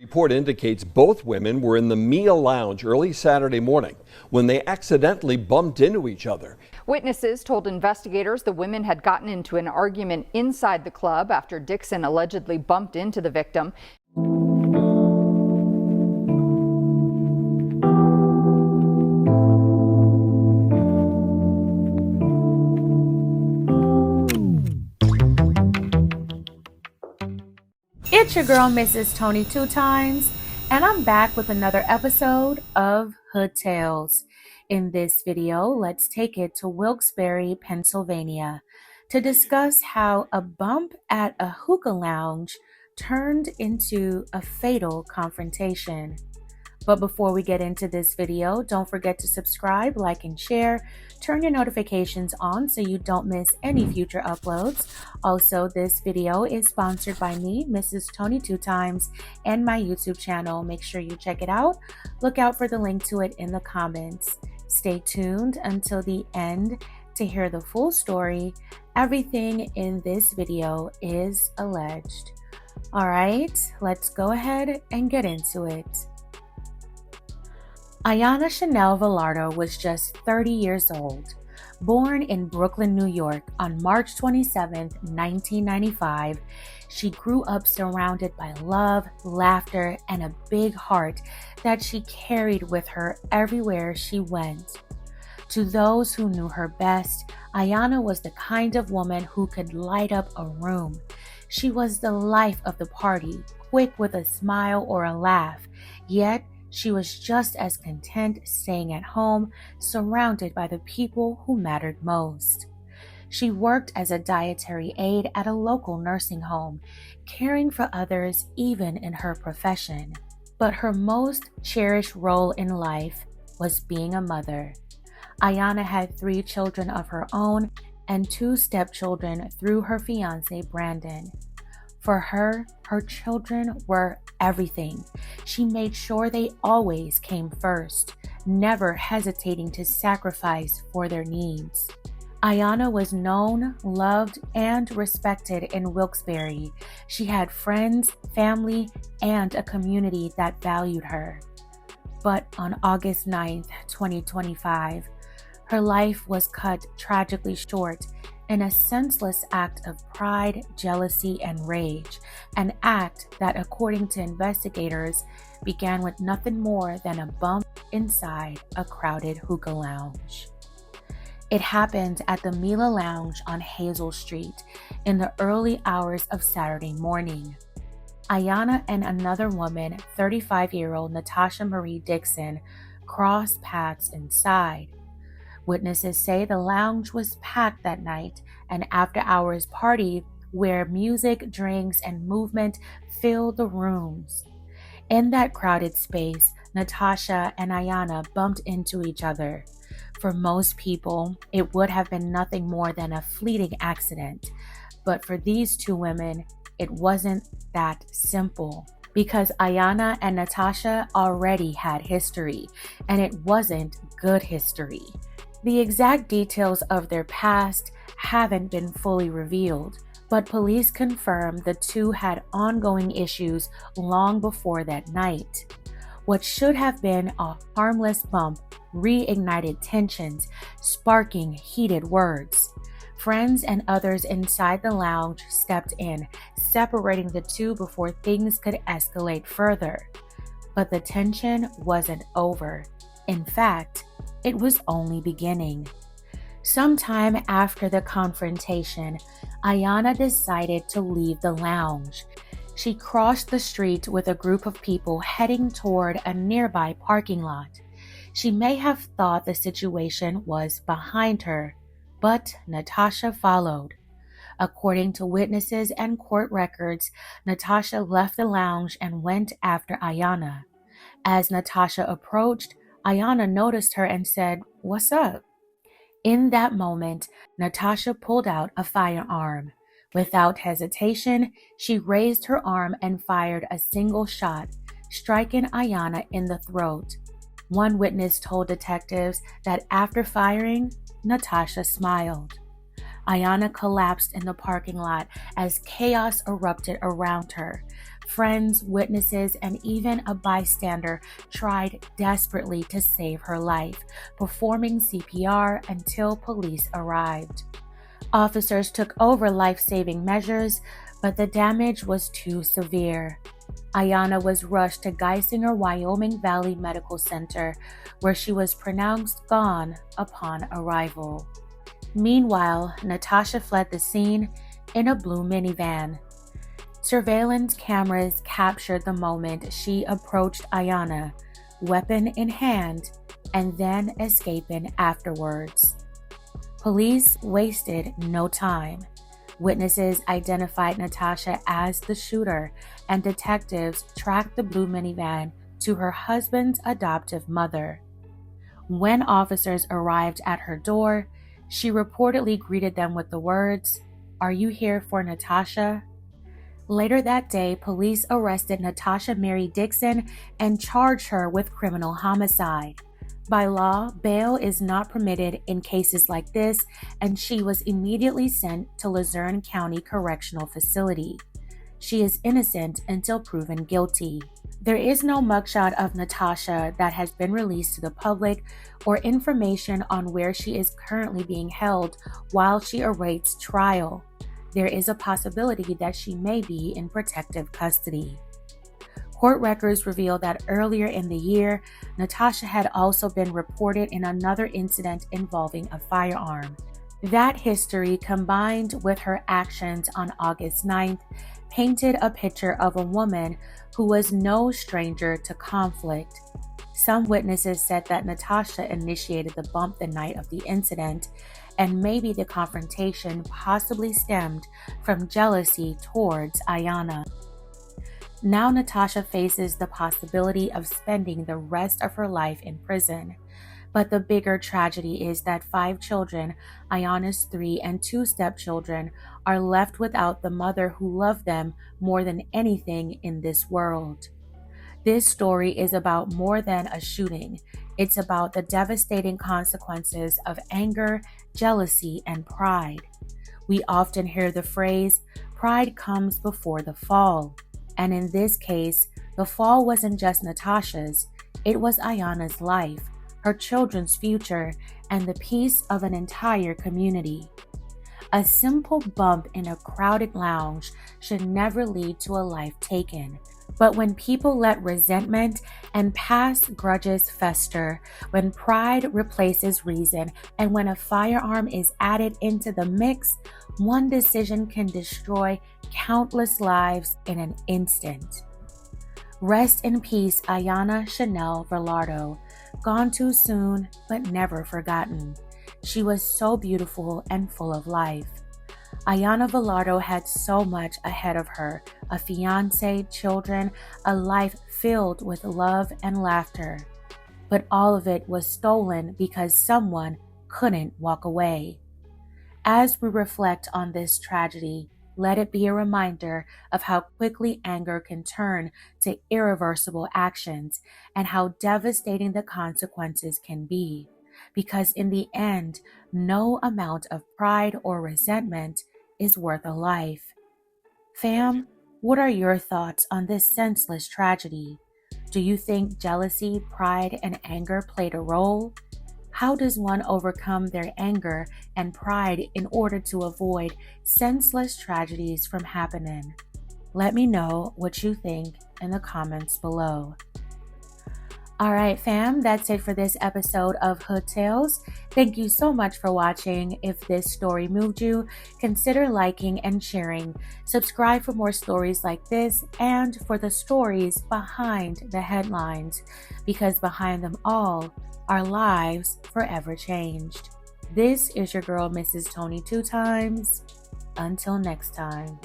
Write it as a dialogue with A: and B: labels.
A: Report indicates both women were in the Mia Lounge early Saturday morning when they accidentally bumped into each other.
B: Witnesses told investigators the women had gotten into an argument inside the club after Dixon allegedly bumped into the victim.
C: It's your girl, Mrs. Tony Two Times, and I'm back with another episode of Hood Tales. In this video, let's take it to Wilkes-Barre, Pennsylvania, to discuss how a bump at a hookah lounge turned into a fatal confrontation. But before we get into this video, don't forget to subscribe, like, and share. Turn your notifications on so you don't miss any future uploads. Also, this video is sponsored by me, Mrs. Tony Two Times, and my YouTube channel. Make sure you check it out. Look out for the link to it in the comments. Stay tuned until the end to hear the full story. Everything in this video is alleged. All right, let's go ahead and get into it. Ayanna Chanel Villardo was just 30 years old. Born in Brooklyn, New York on March 27, 1995, she grew up surrounded by love, laughter, and a big heart that she carried with her everywhere she went. To those who knew her best, Ayanna was the kind of woman who could light up a room. She was the life of the party, quick with a smile or a laugh, yet she was just as content staying at home, surrounded by the people who mattered most. She worked as a dietary aide at a local nursing home, caring for others even in her profession. But her most cherished role in life was being a mother. Ayanna had 3 children of her own and 2 stepchildren through her fiance, Brandon. For her, her children were everything. She made sure they always came first, never hesitating to sacrifice for their needs. Ayanna was known, loved, and respected in Wilkes-Barre. She had friends, family, and a community that valued her. But on August 9th, 2025, her life was cut tragically short in a senseless act of pride, jealousy, and rage, an act that, according to investigators, began with nothing more than a bump inside a crowded hookah lounge. It happened at the Mila Lounge on Hazel Street in the early hours of Saturday morning. Ayanna and another woman, 35-year-old Natasha Marie Dixon, crossed paths inside. Witnesses say the lounge was packed that night, an after-hours party where music, drinks, and movement filled the rooms. In that crowded space, Natasha and Ayanna bumped into each other. For most people, it would have been nothing more than a fleeting accident. But for these 2 women, it wasn't that simple. Because Ayanna and Natasha already had history, and it wasn't good history. The exact details of their past haven't been fully revealed, but police confirmed the 2 had ongoing issues long before that night. What should have been a harmless bump reignited tensions, sparking heated words. Friends and others inside the lounge stepped in, separating the 2 before things could escalate further. But the tension wasn't over. In fact, it was only beginning. Sometime after the confrontation, Ayanna decided to leave the lounge. She crossed the street with a group of people heading toward a nearby parking lot. She may have thought the situation was behind her, but Natasha followed. According to witnesses and court records, Natasha left the lounge and went after Ayanna. As Natasha approached, Ayanna noticed her and said, "What's up?" In that moment, Natasha pulled out a firearm. Without hesitation, she raised her arm and fired a single shot, striking Ayanna in the throat. One witness told detectives that after firing, Natasha smiled. Ayanna collapsed in the parking lot as chaos erupted around her. Friends, witnesses, and even a bystander tried desperately to save her life, performing CPR until police arrived. Officers took over life-saving measures, but the damage was too severe. Ayanna was rushed to Geisinger, Wyoming Valley Medical Center, where she was pronounced gone upon arrival. Meanwhile, Natasha fled the scene in a blue minivan. Surveillance cameras captured the moment she approached Ayanna, weapon in hand, and then escaping afterwards. Police wasted no time. Witnesses identified Natasha as the shooter, and detectives tracked the blue minivan to her husband's adoptive mother. When officers arrived at her door, she reportedly greeted them with the words, "Are you here for Natasha?" Later that day, police arrested Natasha Mary Dixon and charged her with criminal homicide. By law, bail is not permitted in cases like this, and she was immediately sent to Luzerne County Correctional Facility. She is innocent until proven guilty. There is no mugshot of Natasha that has been released to the public or information on where she is currently being held while she awaits trial. There is a possibility that she may be in protective custody. Court records reveal that earlier in the year, Natasha had also been reported in another incident involving a firearm. That history, combined with her actions on August 9th, painted a picture of a woman who was no stranger to conflict. Some witnesses said that Natasha initiated the bump the night of the incident, and maybe the confrontation possibly stemmed from jealousy towards Ayanna. Now Natasha faces the possibility of spending the rest of her life in prison. But the bigger tragedy is that 5 children, Ayanna's 3 and 2 stepchildren, are left without the mother who loved them more than anything in this world. This story is about more than a shooting. It's about the devastating consequences of anger, jealousy, and pride. We often hear the phrase, "Pride comes before the fall." And in this case, the fall wasn't just Natasha's, it was Ayanna's life, her children's future, and the peace of an entire community. A simple bump in a crowded lounge should never lead to a life taken. But when people let resentment and past grudges fester, when pride replaces reason, and when a firearm is added into the mix, one decision can destroy countless lives in an instant. Rest in peace, Ayanna Chanel Velardo, gone too soon, but never forgotten. She was so beautiful and full of life. Ayanna Velardo had so much ahead of her, a fiance, children, a life filled with love and laughter. But all of it was stolen because someone couldn't walk away. As we reflect on this tragedy, let it be a reminder of how quickly anger can turn to irreversible actions and how devastating the consequences can be. Because in the end, no amount of pride or resentment is worth a life. Fam, what are your thoughts on this senseless tragedy? Do you think jealousy, pride, and anger played a role? How does one overcome their anger and pride in order to avoid senseless tragedies from happening? Let me know what you think in the comments below. All right, fam, that's it for this episode of Hood Tales. Thank you so much for watching. If this story moved you, consider liking and sharing. Subscribe for more stories like this and for the stories behind the headlines, because behind them all, our lives forever changed. This is your girl, Mrs. Tony 2 times. Until next time.